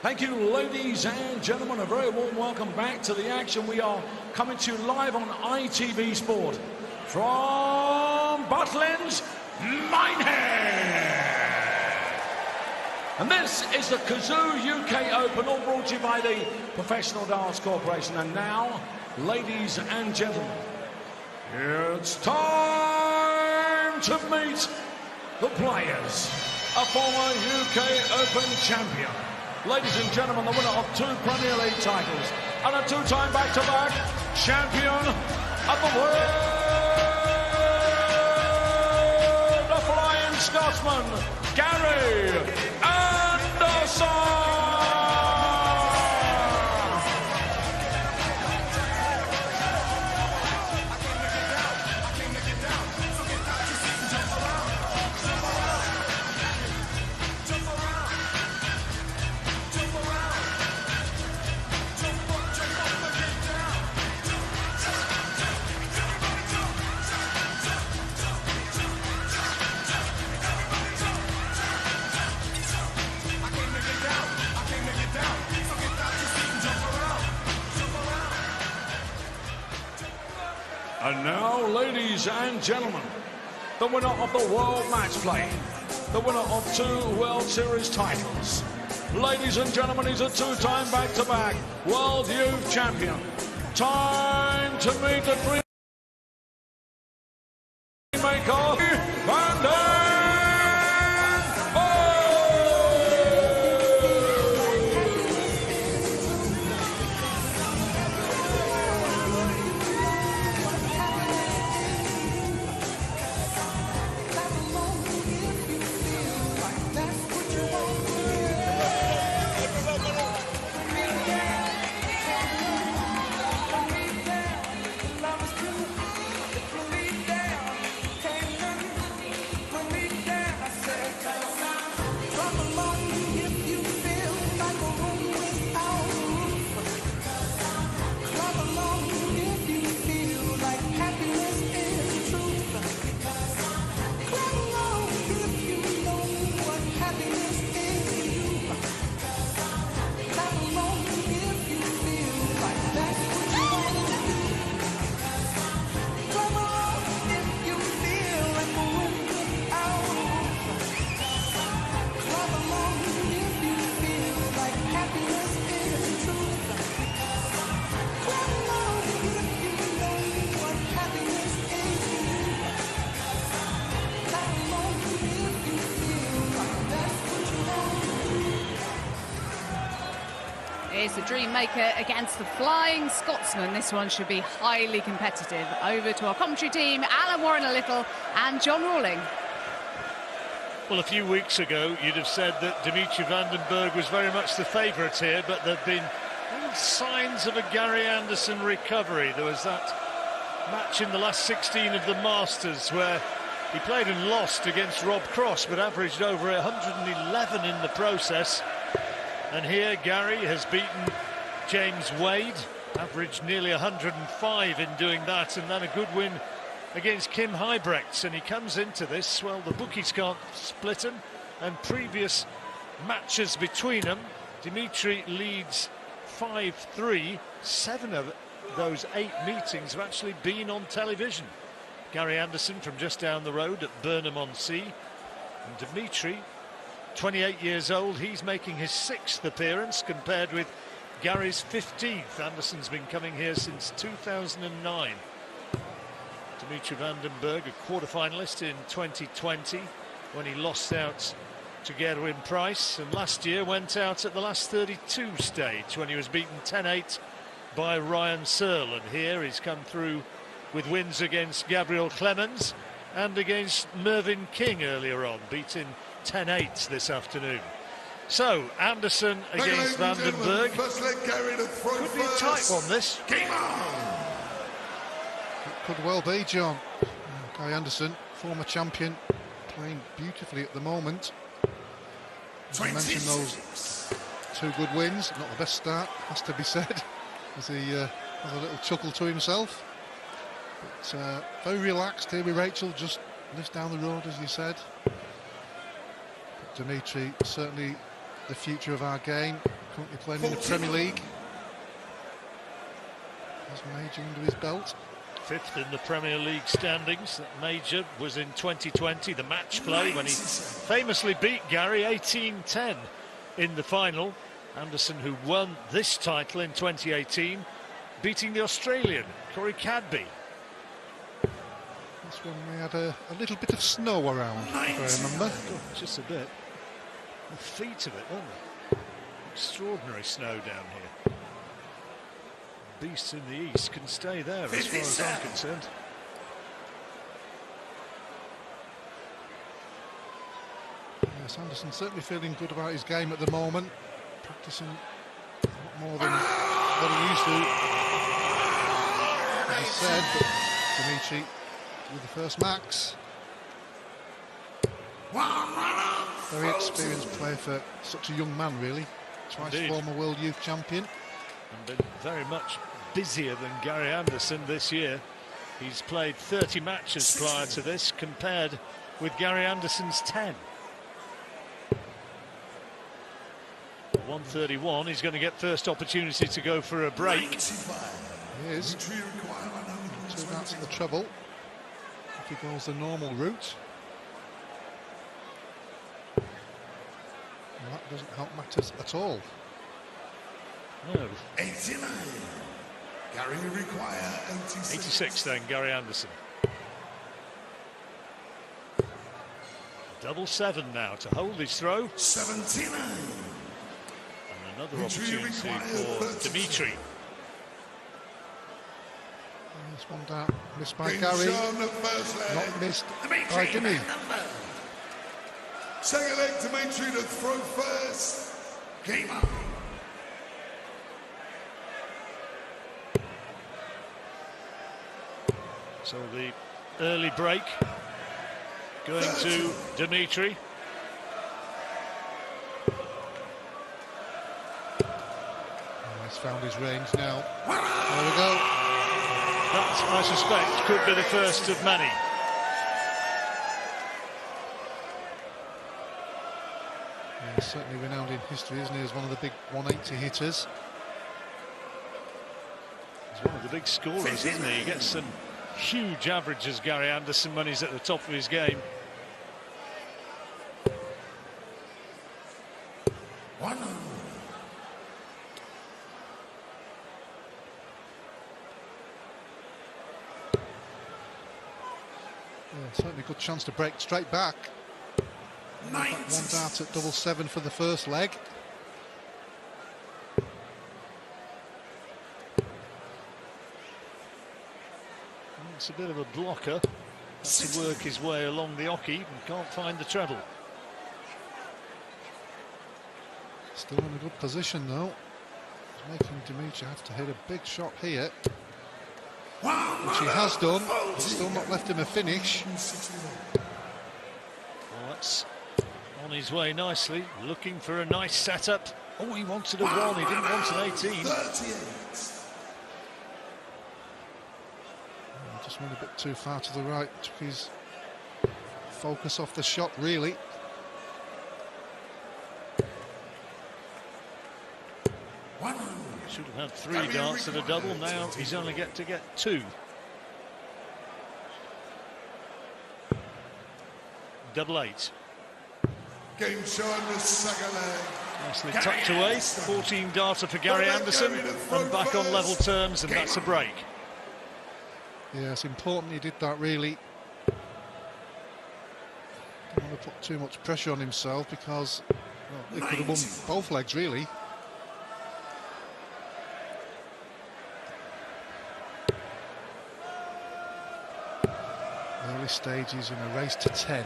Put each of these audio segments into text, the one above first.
Thank you, ladies and gentlemen. A very warm welcome back to the action. We are coming to you live on ITV Sport from Butlins, Minehead. And this is the Cazoo UK Open, all brought to you by the Professional Darts Corporation. And now, ladies and gentlemen, it's time to meet the players. A former UK Open champion. Ladies and gentlemen, the winner of 2 Premier League titles and a 2-time back-to-back champion of the world, the Flying Scotsman, Gary Anderson! And now, ladies and gentlemen, the winner of the World Match Play, the winner of 2 World Series titles. Ladies and gentlemen, he's a 2-time back-to-back World Youth Champion. Time to meet the dream maker, Van der Here's the Dream Maker against the Flying Scotsman. This one should be highly competitive. Over to our commentary team, Alan Warren-a-Little and John Rawling. Well, a few weeks ago, you'd have said that Dimitri Bergh was very much the favourite here, but there have been signs of a Gary Anderson recovery. There was that match in the last 16 of the Masters where he played and lost against Rob Cross, but averaged over 111 in the process. And here Gary has beaten James Wade, averaged nearly 105 in doing that, and then a good win against Kim Huybrechts. And he comes into this, well, the bookies can't split him, and previous matches between them, Dimitri leads 5-3. 7 of those 8 meetings have actually been on television. Gary Anderson from just down the road at Burnham-on-Sea, and Dimitri, 28 years old, he's making his 6th appearance compared with Gary's 15th. Anderson's been coming here since 2009. Dimitri Bergh, a quarter-finalist in 2020 when he lost out to Gerwyn Price, and last year went out at the last 32 stage when he was beaten 10-8 by Ryan Searle. And here he's come through with wins against Gabriel Clemens and against Mervyn King earlier on, beaten 10-8 this afternoon. So, Anderson against Van den Bergh. Could be a tight one, this. Game on! It could well be, John. Gary Anderson, former champion, playing beautifully at the moment. As I mentioned, those 2 good wins, not the best start, has to be said, as he has a little chuckle to himself. But very relaxed here with Rachel, just lives down the road, as you said. But Dimitri, certainly the future of our game. currently playing in the Premier League. Has Major under his belt. 5th in the Premier League standings. That Major was in 2020, the match play, when he famously beat Gary 18-10 in the final. Anderson, who won this title in 2018, beating the Australian, Corey Cadby. This one we had a little bit of snow around, if I remember. Oh, just a bit. The feet of it, weren't they? Extraordinary snow down here. Beasts in the east can stay there as far as I'm concerned. Yes, Anderson certainly feeling good about his game at the moment. Practicing a lot more than what he used to. As I said, but Dimitri with the first max. Very experienced player for such a young man, really. Twice Indeed. former world youth champion. And been very much busier than Gary Anderson this year. He's played 30 matches prior to this, compared with Gary Anderson's 10. 1:31, he's going to get first opportunity to go for a break. He is. So that's the trouble. If he goes the normal route. Well, that doesn't help matters at all. No. 89. Gary require 86. 86 then, Gary Anderson. Double 7 now to hold his throw. 79. And another opportunity for Dimitri. This one down, missed by Gary, not missed by Dimmy. Second leg, Dimitri to throw first. Game up. So the early break going to Dimitri. He's found his range now. There we go. That, I suspect, could be the first of many. Yeah, he's certainly renowned in history, isn't he, as one of the big 180 hitters. He's one of the big scorers, isn't he? He gets some huge averages, Gary Anderson, when he's at the top of his game. Yeah, certainly a good chance to break straight back. One dart at double 7 for the first leg. It's a bit of a blocker. Has to work his way along the hockey and can't find the treble. Still in a good position though. He's making Dimitri have to hit a big shot here, which he has done, but still not left him a finish. Well, that's on his way nicely, looking for a nice setup. Oh, he wanted a 1, he didn't want an 18. 38. Just went a bit too far to the right, took his focus off the shot really. Should have had 3 darts and a double, now he's only get 2. Double 8. Game showing the second leg. Nicely tucked away. 14 darter for Gary Anderson, and back on level terms, and that's a break. Yeah, it's important he did that really. Don't want to put too much pressure on himself because he could have won both legs really. Early stages in a race to 10.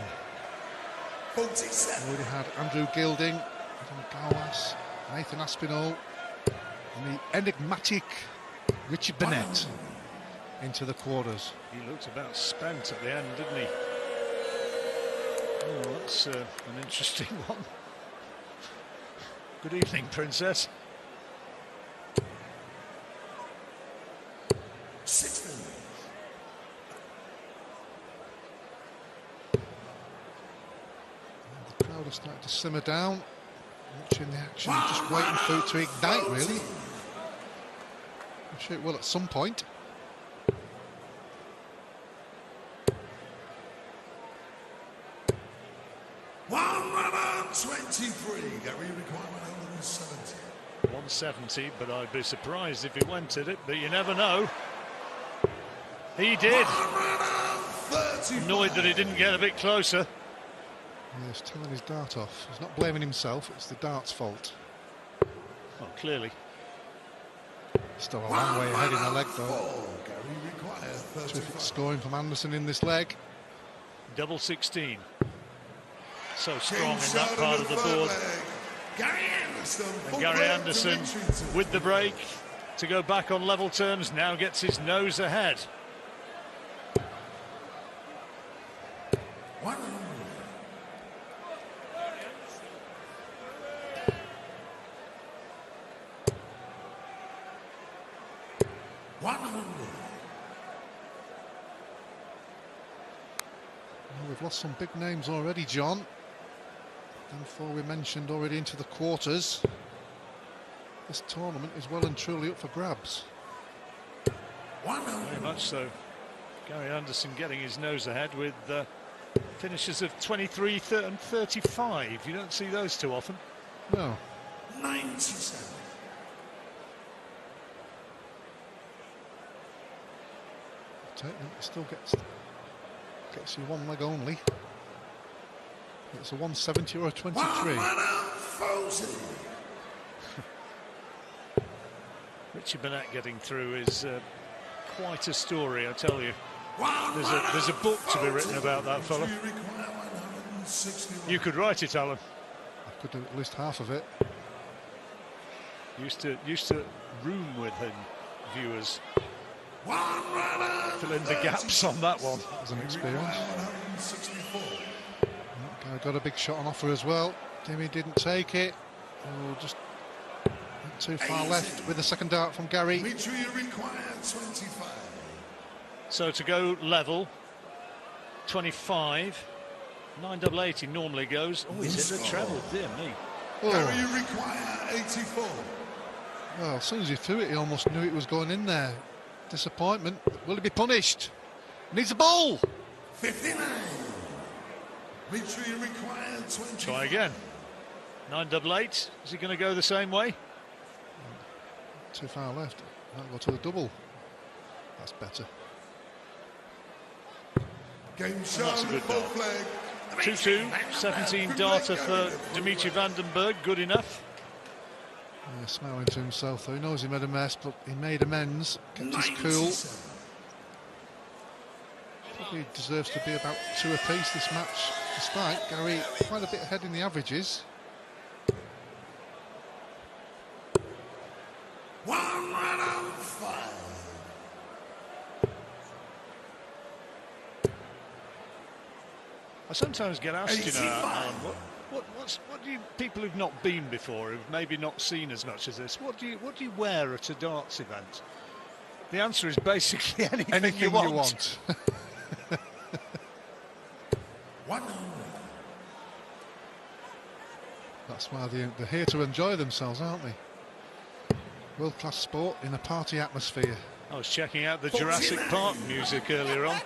47. Already had Andrew Gilding, Adam Gawas, Nathan Aspinall, and the enigmatic Richard Burnett into the quarters. He looked about spent at the end, didn't he? Oh, that's an interesting one. Good evening, Princess. 60. The crowd are starting to simmer down. watching the action, just waiting for it to ignite, really. I'm sure it will at some point. One runner, 23. Gary require 170. 170, but I'd be surprised if he went at it, but you never know. He did. Annoyed that he didn't get a bit closer. He's telling his dart off. He's not blaming himself, it's the dart's fault. Well, clearly. Still a long way ahead in the leg, though. Terrific scoring from Anderson in this leg. Double 16. So strong in that part of the board. And Gary Anderson with the break to go back on level terms, now gets his nose ahead. We've lost some big names already, John. And before we mentioned already into the quarters, this tournament is well and truly up for grabs. Very much so. Gary Anderson getting his nose ahead with finishes of 23 and 35. You don't see those too often. No. 97. Take them. It still gets you one leg only. It's a 170 or a 23. Richard Burnett getting through is quite a story, I tell you. There's a book to be written about that fella. You could write it, Alan. I could do at least half of it. Used to room with him, viewers. Fill in the gaps on that one. As an experience. I got a big shot on offer as well. Dimi didn't take it. Oh, just not too far left with the second dart from Gary. Dimitri required 25. So to go level, 25. 988 he normally goes. Oh, he's hit the treble, dear me. Oh. Gary require 84. Well, as soon as he threw it, he almost knew it was going in there. Disappointment. Will he be punished? Needs a ball. 59. Dimitri required 20. Try again. 988. Is he going to go the same way? Too far left. Might go to the double. That's better. Game That's shot a good full dart. flag. 2-2. 17 darter for Dimitri Bergh. Good enough. Yeah, smiling to himself, though. He knows he made a mess, but he made amends. Kept his cool. Probably deserves to be about 2 apiece this match, despite Gary quite a bit ahead in the averages. One run on 5. I sometimes get asked, you know, Alan, what do you people who've not been before, who've maybe not seen as much as this, what do you wear at a darts event? The answer is basically anything you want. That's why they're here to enjoy themselves, aren't they? World-class sport in a party atmosphere. I was checking out the Jurassic Park music earlier on.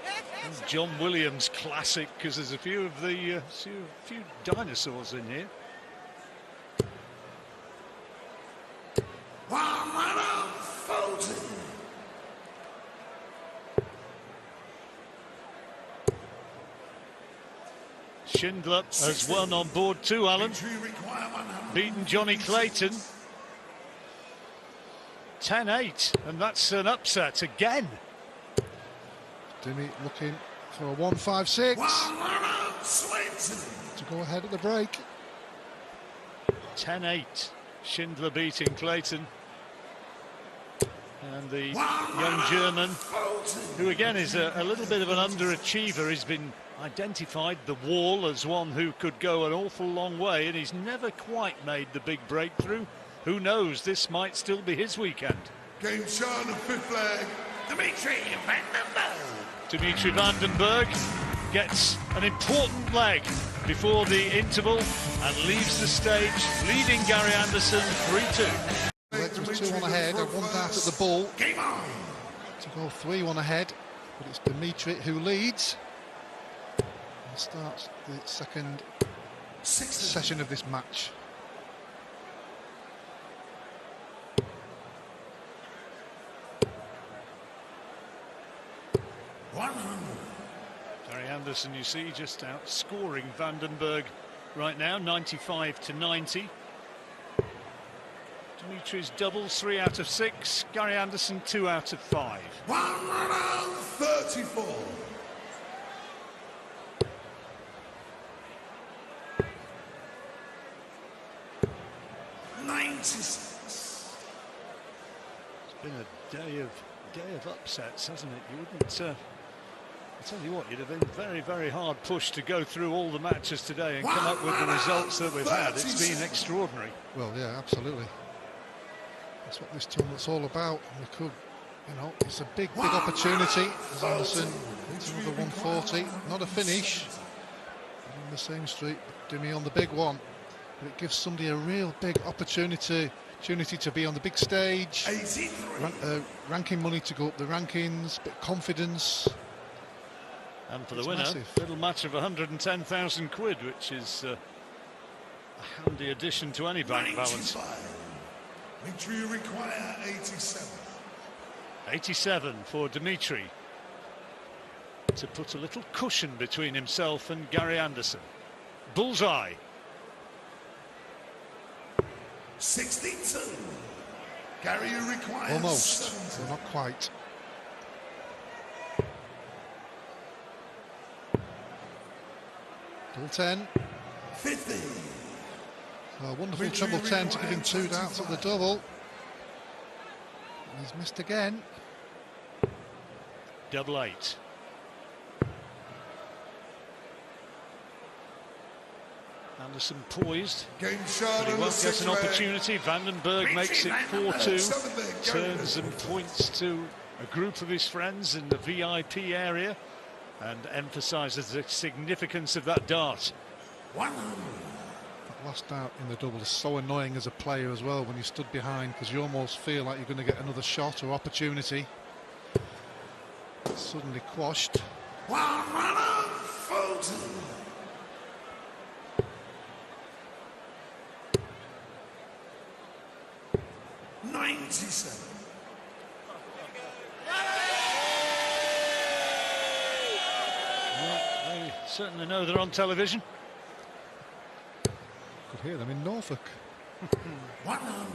John Williams classic, because there's a few of the few dinosaurs in here. Schindler has won on board too, Alan. Beaten Johnny Clayton. 10-8, and that's an upset again. Dimi looking for a 1-5-6 to go ahead at the break. 10-8, Schindler beating Clayton. And the young German, who again is a little bit of an underachiever, has been identified, the wall, as one who could go an awful long way, and he's never quite made the big breakthrough. Who knows, this might still be his weekend. Game shot on the 5th leg. Dimitri Bergh. Dimitri Bergh gets an important leg before the interval and leaves the stage, leading Gary Anderson 3-2. Legs was 2-1 ahead, and 1 dart at the ball. Game on. To go 3-1 ahead, but it's Dimitri who leads. And starts the second session of this match. Gary Anderson, you see, just outscoring Bergh right now, 95-90. Dimitri's doubles 3 out of 6. Gary Anderson 2 out of 5. 134. It's been a day of upsets, hasn't it? You wouldn't. I tell you what, you'd have been very, very hard pushed to go through all the matches today and come up with the results that we've had. It's been extraordinary. Well, yeah, absolutely. That's what this tournament's all about. We could, you know, it's a big opportunity. As Anderson hits another 140, not a finish. In the same street, Dimi on the big one. But it gives somebody a real big opportunity to be on the big stage. Ranking money to go up the rankings, bit of confidence. And for the It's winner, massive. little match of 110,000 quid, which is a handy addition to any bank balance. Victory require 87. 87 for Dimitri to put a little cushion between himself and Gary Anderson. Bullseye. 62. Gary requires Almost, 70. but not quite. Double 10. 50. A wonderful Victory treble 10 to give him 2 required darts at the 25. double. And he's missed again. Double 8. Anderson poised, Game but shot he on the won't get sixth an leg. opportunity. Bergh makes it 4-2, Seventh leg, turns and points to a group of his friends in the VIP area and emphasises the significance of that dart. 100. That last dart in the double is so annoying as a player as well when you stood behind, because you almost feel like you're going to get another shot or opportunity. It's suddenly quashed. 140. Well, they certainly know they're on television. Could hear them in Norfolk. 100.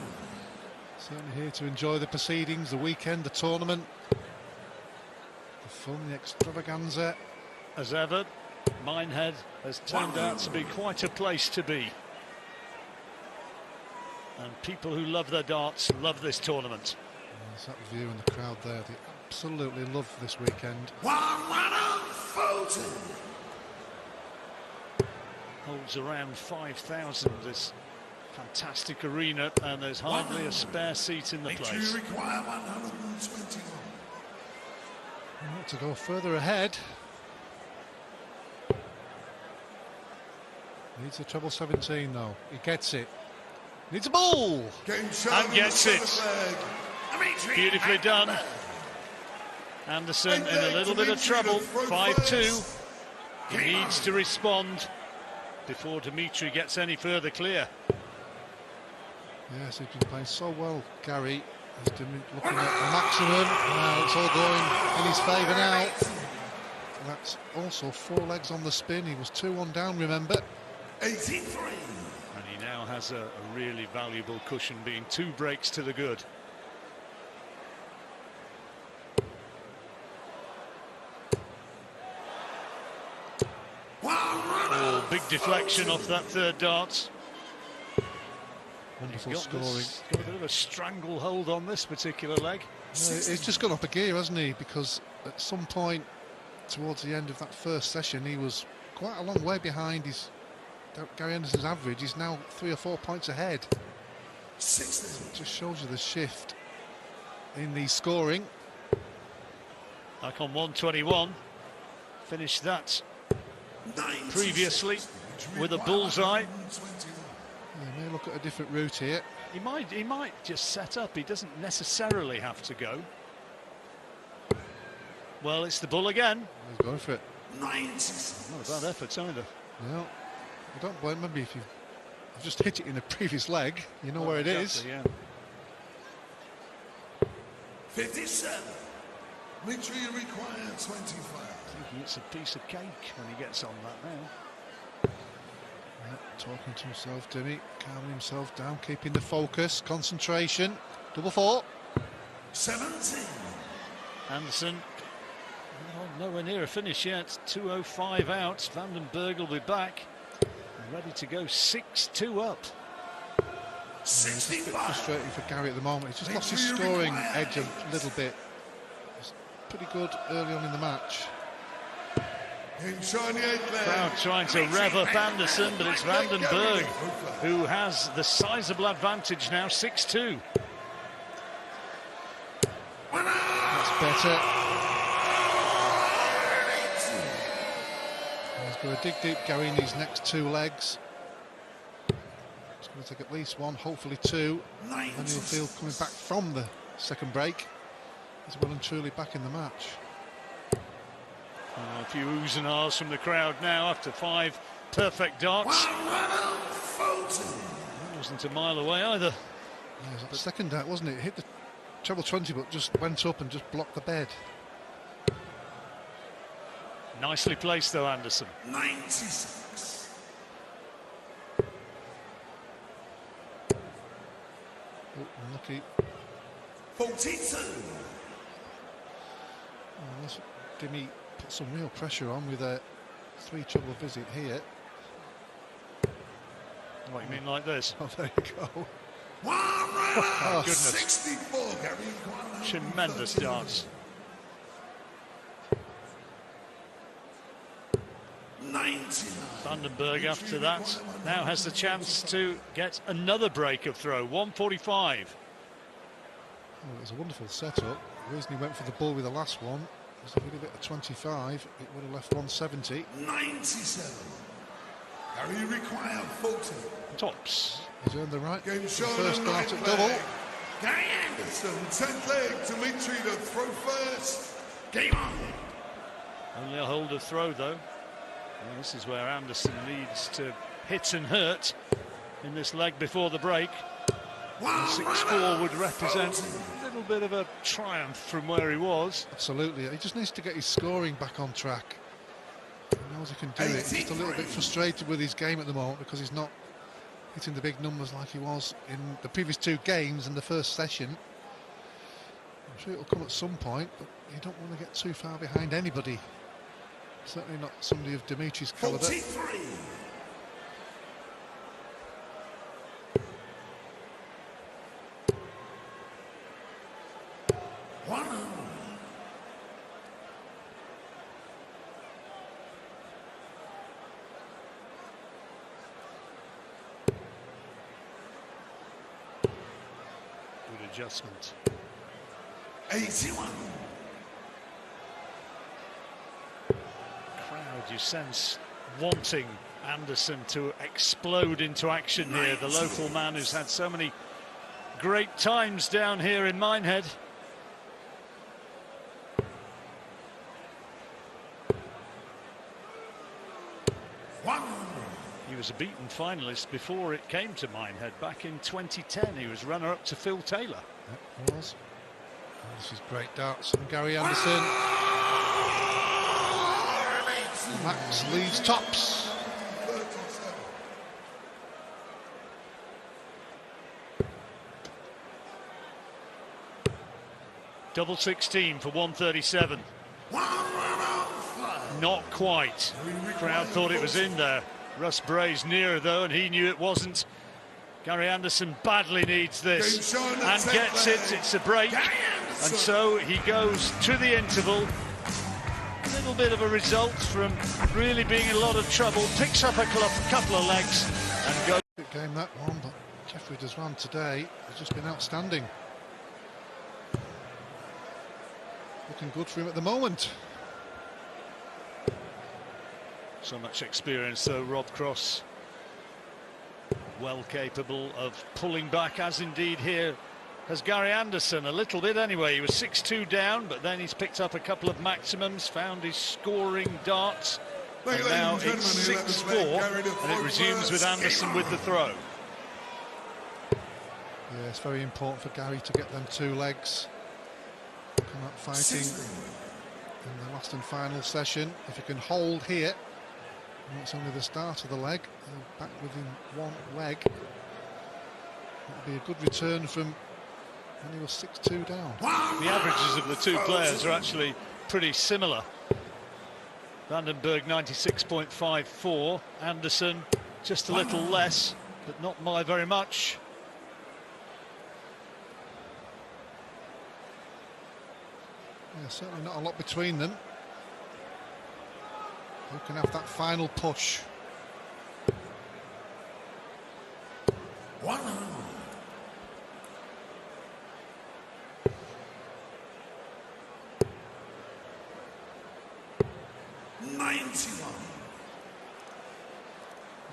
Certainly here to enjoy the proceedings, the weekend, the tournament, the fun, the extravaganza. As ever, Minehead has turned out to be quite a place to be. And people who love their darts love this tournament. There's that view and the crowd there. They absolutely love this weekend. 140. Holds around 5,000, this fantastic arena, and there's hardly a spare seat in the Victory place. require 121. Want to go further ahead. Needs a treble 17 though. He gets it. Needs a ball. Game shot And on the gets it. seventh leg. Dimitri Beautifully done. Anderson in a little bit of trouble. 5-2. He needs to respond before Dimitri gets any further clear. Yes, he's been playing so well, Gary. He's looking at the maximum. Now it's all going in his favour now. That's also 4 legs on the spin. He was 2-1 down, remember. 83. And he now has a really valuable cushion, being 2 breaks to the good. Oh, big deflection off that third dart. Wonderful Got scoring. got a bit of a stranglehold on this particular leg. He's just gone up a gear, hasn't he? Because at some point towards the end of that first session, he was quite a long way behind his Gary Anderson's average. He's now 3 or 4 points ahead. 60. It just shows you the shift in the scoring. Back on 121. Finished that previously with a bullseye. He may look at a different route here. He might just set up. He doesn't necessarily have to go. Well, it's the bull again. He's going for it. Not a bad effort either. No, I don't blame him. If you've just hit it in the previous leg, you know where it is. Yeah. 57. Dimitri required 25. Thinking it's a piece of cake when he gets on that now. Yeah, talking to himself, Dimmy, calming himself down, keeping the focus, concentration. Double four. 17. Anderson, well, nowhere near a finish yet. 2:05 out. Bergh will be back, ready to go. 6-2 up. 65. Frustrating for Gary at the moment. He's just lost his scoring edge a little bit. He's pretty good early on in the match. Crowd trying to rev up Anderson, but it's Bergh who has the sizable advantage now. 6-2. That's better. He's going to dig deep, Gary, in these next two legs. He's going to take at least one, hopefully two, and he'll feel coming back from the second break. He's well and truly back in the match. A few oohs and ahs from the crowd now after 5 perfect darts. That wasn't a mile away either. Yeah, it was that second dart, wasn't it? It hit the treble 20, but just went up and just blocked the bed. Nicely placed though, Anderson. 96. Oh, unlucky. 42. Unless Dimmy put some real pressure on with a 3 treble visit here. What, you mean like this? Oh, there you go. Oh, goodness. 64. Gary. Tremendous darts. 99. Bergh after that now has the chance to get another break of throw. 145. Well, it was a wonderful setup. The reason he went for the ball with the last one was if he'd have hit a 25, it would have left 170. 97. Gary required 40. Tops. He's earned the right. Game The shown first on start right at double. leg. Gary Anderson, 10th leg. Dimitri to throw first. Game on. Only a hold of throw though. Well, this is where Anderson needs to hit and hurt in this leg before the break. 6-4 would represent a little bit of a triumph from where he was. Absolutely. He just needs to get his scoring back on track. He knows he can do it. He's just a little bit frustrated with his game at the moment because he's not hitting the big numbers like he was in the previous 2 games and the first session. I'm sure it'll come at some point, but you don't want to get too far behind anybody. Certainly not somebody of Dimitri's calibre. 43. Good adjustment. 81. Crowd, you sense, wanting Anderson to explode into action here. The local man who's had so many great times down here in Minehead. He was a beaten finalist before it came to Minehead back in 2010. He was runner-up to Phil Taylor. Yep, was. And this is great darts from Gary Anderson. Max leads tops. Double 16 for 137. Not quite. Crowd thought it was in there. Russ Bray's nearer though, and he knew it wasn't. Gary Anderson badly needs this and gets it. It's a break, and so he goes to the interval. A little bit of a result from really being in a lot of trouble. Picks up a couple of legs and goes. Good game that one, but Jeffrey Deswan today has just been outstanding. Looking good for him at the moment. So much experience, though, Rob Cross. Well capable of pulling back, as indeed here has Gary Anderson, a little bit anyway. He was 6-2 down, but then he's picked up a couple of maximums, found his scoring darts, and now it's 6-4, and it resumes with Anderson with the throw. Yeah, it's very important for Gary to get them 2 legs. Come out fighting in the last and final session. If you can hold here, and it's only the start of the leg, back within 1 leg, that'll be a good return from when he was 6-2 down. The averages of the 2 players are actually pretty similar. Vandenberg 96.54, Anderson just a little less, but not by very much. Yeah, certainly not a lot between them. Who can have that final push? 1. 91.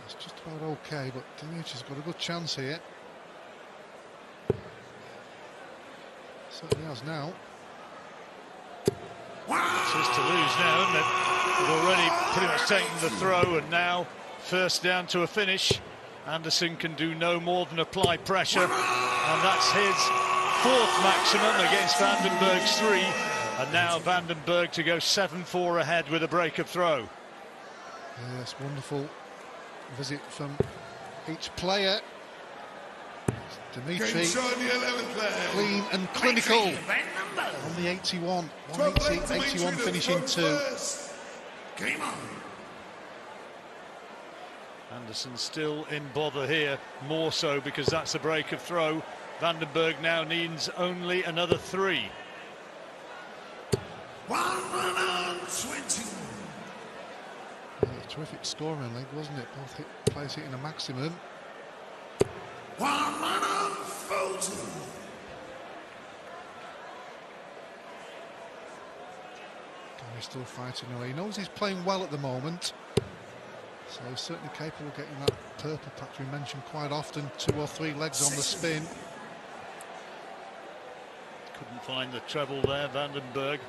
It's just about okay, but Dimitri's got a good chance here. Certainly has now. It's his to lose now, isn't it? They've already pretty much taken the throw, and now first down to a finish. Anderson can do no more than apply pressure, and that's his 4th maximum against Vandenberg's 3. And now Vandenberg to go 7-4 ahead with a break of throw. Yes, wonderful visit from each player. Dimitri, clean and clinical on the 81. 180, 81 finishing 2. Game on. Anderson still in bother here, more so because that's a break of throw. Vandenberg now needs only another 3. 120. Terrific scoring leg, wasn't it? Both players hitting a maximum. 140. Gary's still fighting away. He knows he's playing well at the moment, so he's certainly capable of getting that purple patch we mentioned quite often. 2 or 3 legs on the spin. Couldn't find the treble there, Vandenberg.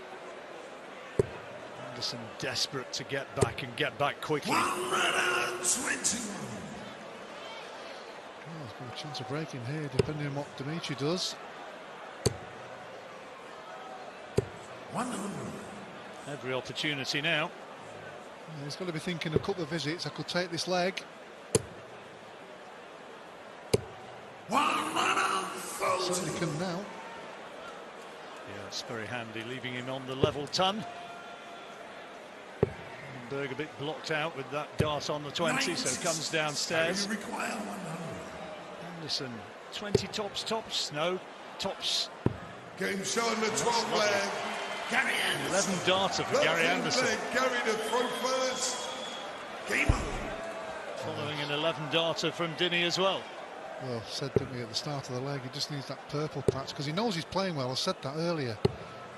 Anderson desperate to get back and get back quickly. 121. There's got a chance of breaking here, depending on what Dimitri does. 100. Every opportunity now. Yeah, he's got to be thinking a couple of visits. I could take this leg. 140. Certainly can now. Yeah, it's very handy, leaving him on the level ton. Bergh a bit blocked out with that dart on the 20, so comes downstairs. You require 100. Anderson, 20 tops, no, tops. Game show in the 12 leg. Gary Anderson. 11 darter for Gary Anderson. Gary to throw first. Game on. Following an 11 darter from Dinny as well. Well, said, didn't we, at the start of the leg, he just needs that purple patch, because he knows he's playing well. I said that earlier.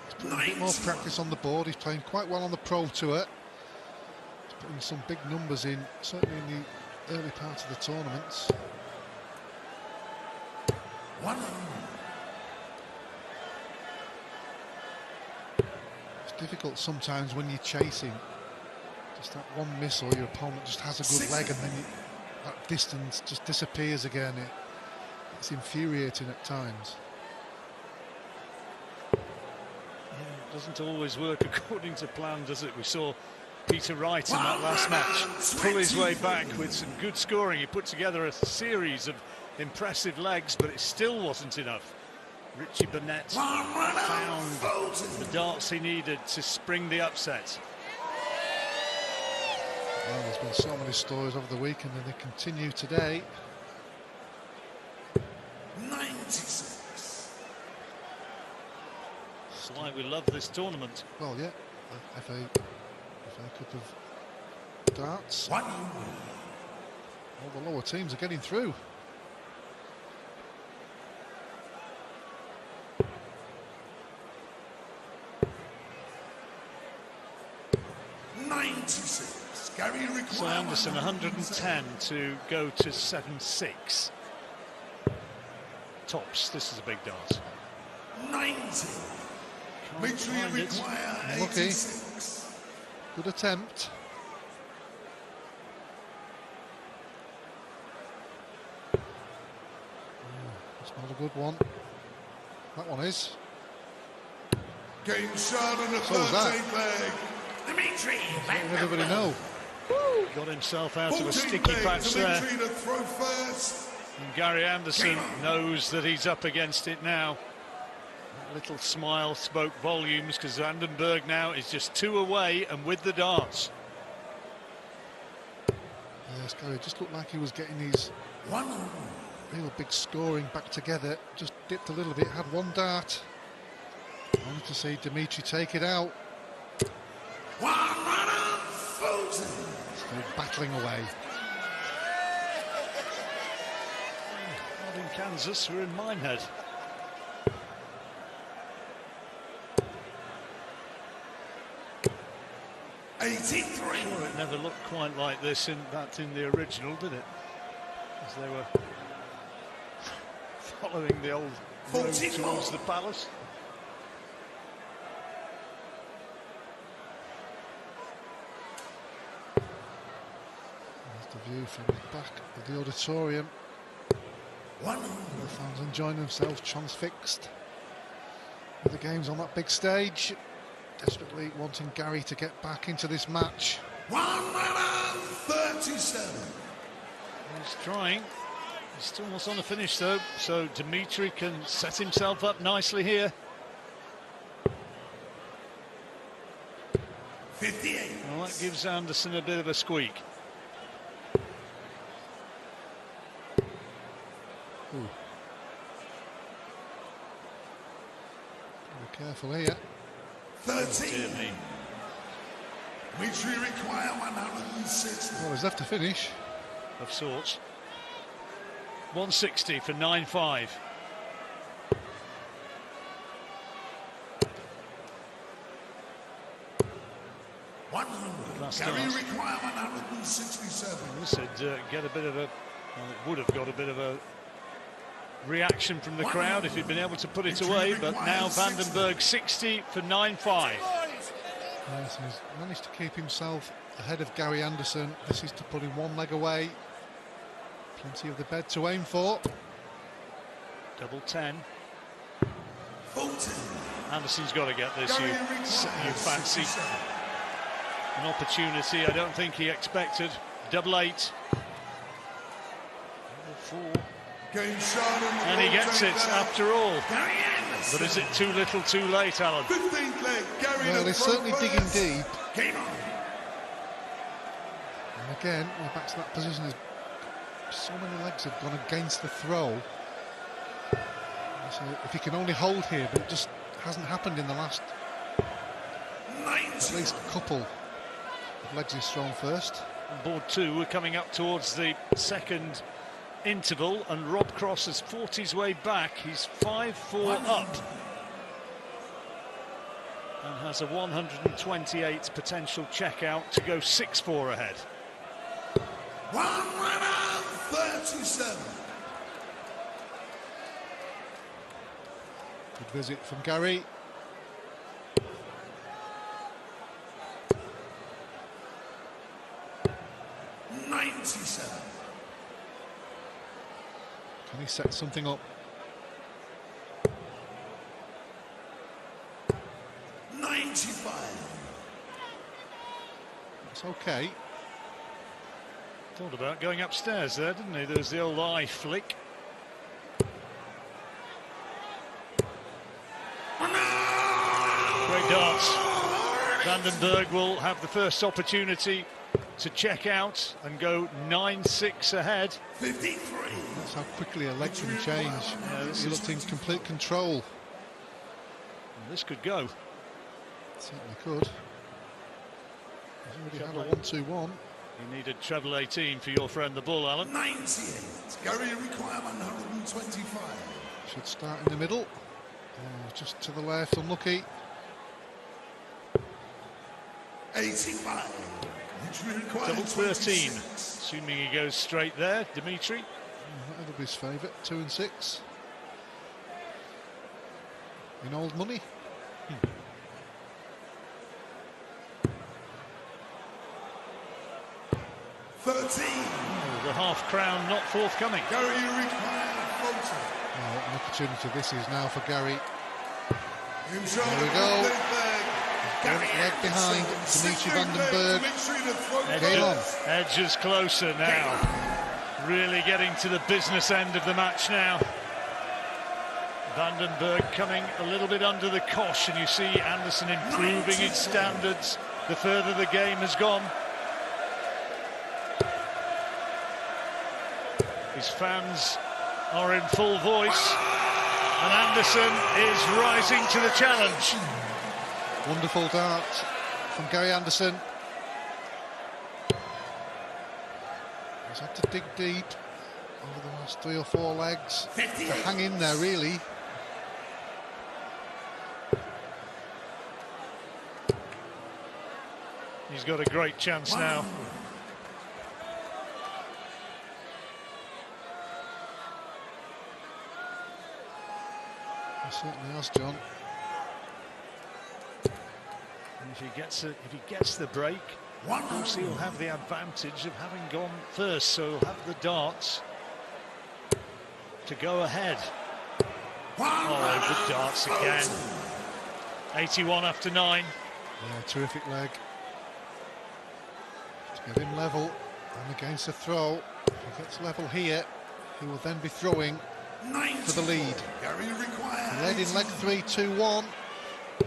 He's putting a bit more practice on the board. He's playing quite well on the Pro Tour. He's putting some big numbers in, certainly in the early part of the tournaments. 100. It's difficult sometimes when you're chasing. Just that one miss, or your opponent just has a good leg, and then that distance just disappears again. It's infuriating at times. Yeah, it doesn't always work according to plan, does it? We saw Peter Wright in that last match pull his way back with some good scoring. He put together a series of impressive legs, but it still wasn't enough. Richie Burnett found the darts he needed to spring the upset. Well, there's been so many stories over the weekend, and they continue today. 96. That's why we love this tournament. Well, yeah, FA Cup of Darts. 100. All the lower teams are getting through. 96. Gary So require Anderson 110 to go to 7-6. Tops, this is a big dart. 90. Can't Dimitri find it. require Lucky. 86. Good attempt. That's not a good one. That one is. Game shot on the So was that. 13th leg. Dimitri, Letting everybody know. Got himself out of a 14th sticky leg. patch there. Dimitri to throw first. And Gary Anderson knows that he's up against it now. That little smile spoke volumes, because Bergh now is just 2 away and with the darts. Yes, Gary just looked like he was getting his real big scoring back together. Just dipped a little bit, had one dart. Wanted to see Dimitri take it out. Still battling away. Not in Kansas, we're in Minehead. '83. Sure, it never looked quite like this in the original, did it? As they were following the old road 44. towards the palace. There's the view from the back of the auditorium. The fans enjoying themselves, transfixed with the games on that big stage. Desperately wanting Gary to get back into this match. 137. He's trying. He's still almost on the finish though, so Dimitri can set himself up nicely here. 58. Well, that gives Anderson a bit of a squeak. Ooh. Be careful here. 13. Dear me. Dimitri require 160. Well, he's left to finish. Of sorts. 160 for 9-5. Last Gary dance. require 167. This would get a bit of a, well, it would have got a bit of a reaction from the crowd if he'd been able to put it away, but now Bergh 60 for 9-5. Yes, he's managed to keep himself ahead of Gary Anderson. This is to put him one leg away. Plenty of the bed to aim for. Double 10. 14. Anderson's got to get this. Gary You requires fancy 67. an opportunity I don't think he expected. Double 8. Double 4. Game shot on the And he gets it after all. Gary Anderson. But is it too little too late, Alan? 15th leg. Gary Well, to he's throw certainly first. digging deep. Game on. And again, we're back to that position. So many legs have gone against the throw. So if he can only hold here, but it just hasn't happened in the last 90. at least couple of legs he's thrown first. On board 2, we're coming up towards the second interval, and Rob Cross has fought his way back. He's 5-4 up and has a 128 potential checkout to go 6-4 ahead. 137. Good visit from Gary. Can he set something up? 95. It's okay. Thought about going upstairs there, didn't he? There's the old eye flick. Great darts. Bergh will have the first opportunity to check out and go 9-6 ahead. 53. That's how quickly a leg can change. He looked in complete control. And this could go. Certainly could. He's already had a 1-2-1. You needed treble 18 for your friend the Bull, Alan. 98. Gary require 125. Should start in the middle. Oh, just to the left, unlucky. 85. Dimitri required Double 13, 26. assuming he goes straight there, Dimitri. That'll be his favourite, 2 and 6. In old money. 13. Oh, the half crown not forthcoming. Gary required 40. Well, an opportunity this is now for Gary. There we go. Leg behind Dimitri van den Bergh. Game on. Edges closer now. Really getting to the business end of the match now. Van den Bergh coming a little bit under the cosh, and you see Anderson improving his standards the further the game has gone. His fans are in full voice, and Anderson is rising to the challenge. Wonderful dart from Gary Anderson. He's had to dig deep over the last 3 or 4 legs to hang in there, really. He's got a great chance now. He certainly has, John. And if he gets the break, of course he'll have the advantage of having gone first, so he'll have the darts to go ahead. Oh, the darts again. 81 after 9. Yeah, terrific leg. To get him level and against the throw. If he gets level here, he will then be throwing for the lead. He led in leg 3, 2-1.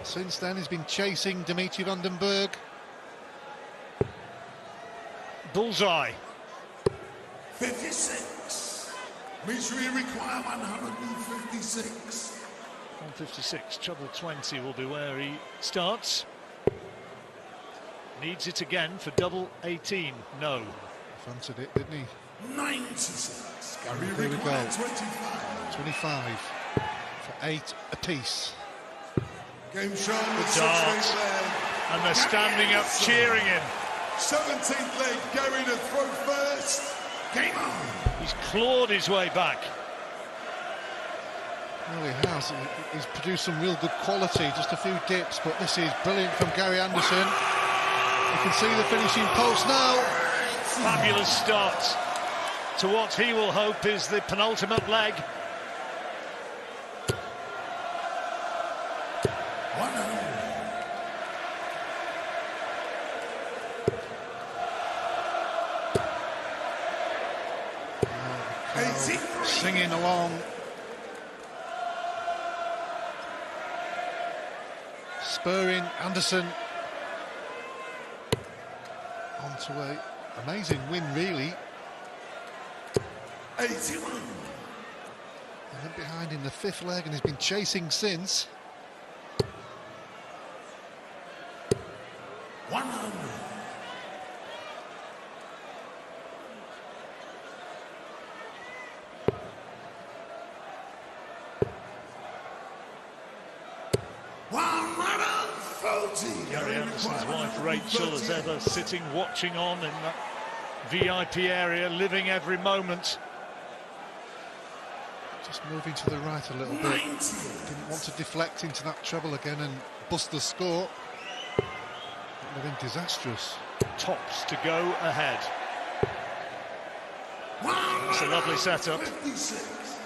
Since then he's been chasing Dimitri van den Bergh. Bullseye. 56. Dimitri require 156. 156, treble 20 will be where he starts. Needs it again for double 18. No. Fancied it, didn't he? 96. Gary Here we go. required 25. 25 for 8 apiece. Game shown with The darts. And they're standing up cheering him. 17th leg, Gary to throw first. Game on. He's clawed his way back. Well, he has. He's produced some real good quality, just a few dips, but this is brilliant from Gary Anderson. You can see the finishing post now. Fabulous start to what he will hope is the penultimate leg. Singing along. Spurring Anderson onto an amazing win, really. 81. He went behind in the 5th leg and he's been chasing since. 100. Gary Anderson's wife Rachel, as ever, sitting watching on in that VIP area, living every moment. Just moving to the right a little bit. Didn't want to deflect into that treble again and bust the score. That would have been disastrous. Tops to go ahead. It's a lovely setup. 56.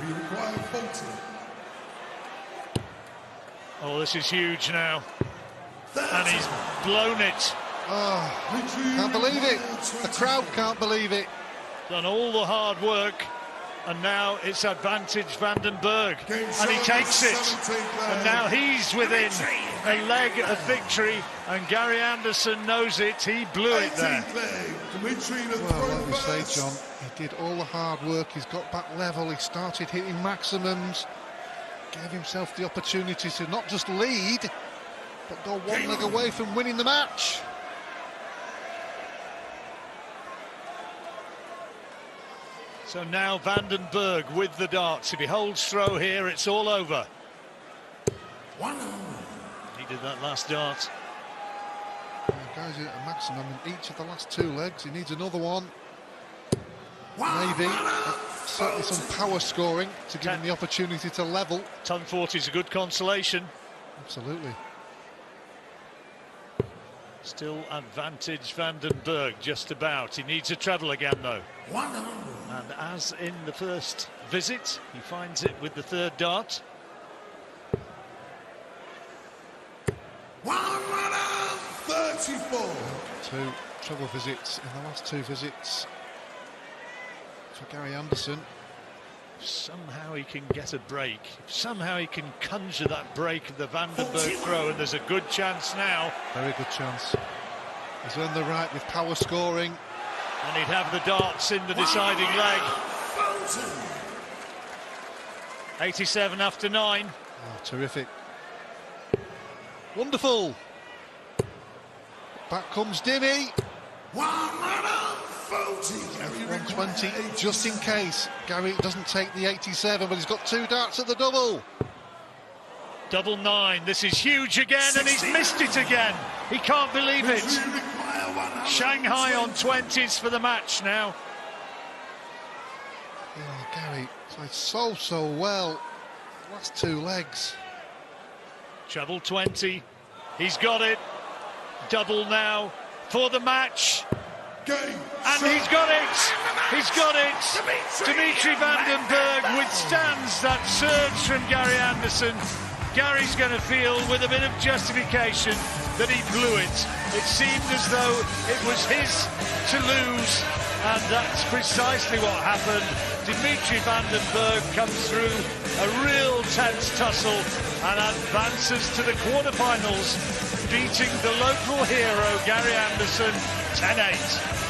We require 40. Oh, this is huge now. And he's blown it. Oh, can't believe it. The crowd can't believe it. Done all the hard work, and now it's advantage Van den Bergh, and he takes it. And now he's within a leg of victory, and Gary Anderson knows it. He blew it there. Well, like we say, John, he did all the hard work. He's got back level. He started hitting maximums. Gave himself the opportunity to not just lead, but go one leg away from winning the match. So now Van den Bergh with the darts. If he holds throw here, it's all over. He did that last dart. Guys at a maximum in each of the last 2 legs. He needs another one. Maybe. Certainly some power scoring to give him the opportunity to level. Ton 40 is a good consolation. Absolutely. Still advantage van den Bergh, just about. He needs a treble again, though. 100. And as in the first visit, he finds it with the 3rd dart. 134. 2 treble visits in the last 2 visits for Gary Anderson. Somehow he can get a break. Somehow he can conjure that break of the van den Bergh throw, and there's a good chance now. Very good chance. He's earned the right with power scoring. And he'd have the darts in the deciding leg. 87 after 9. Oh, terrific. Wonderful. Back comes Dimmy. 120, just in case Gary doesn't take the 87, but he's got 2 darts at the double. Double 9. This is huge again, and he's missed it again. He can't believe it. Shanghai on 20s for the match now. Oh, Gary played so well. Last 2 legs. Treble 20. He's got it. Double now for the match. And he's got it! He's got it! Dimitri van den Bergh withstands that surge from Gary Anderson. Gary's going to feel, with a bit of justification, that he blew it. It seemed as though it was his to lose, and that's precisely what happened. Dimitri van den Bergh comes through a real tense tussle and advances to the quarterfinals, beating the local hero Gary Anderson 10-8.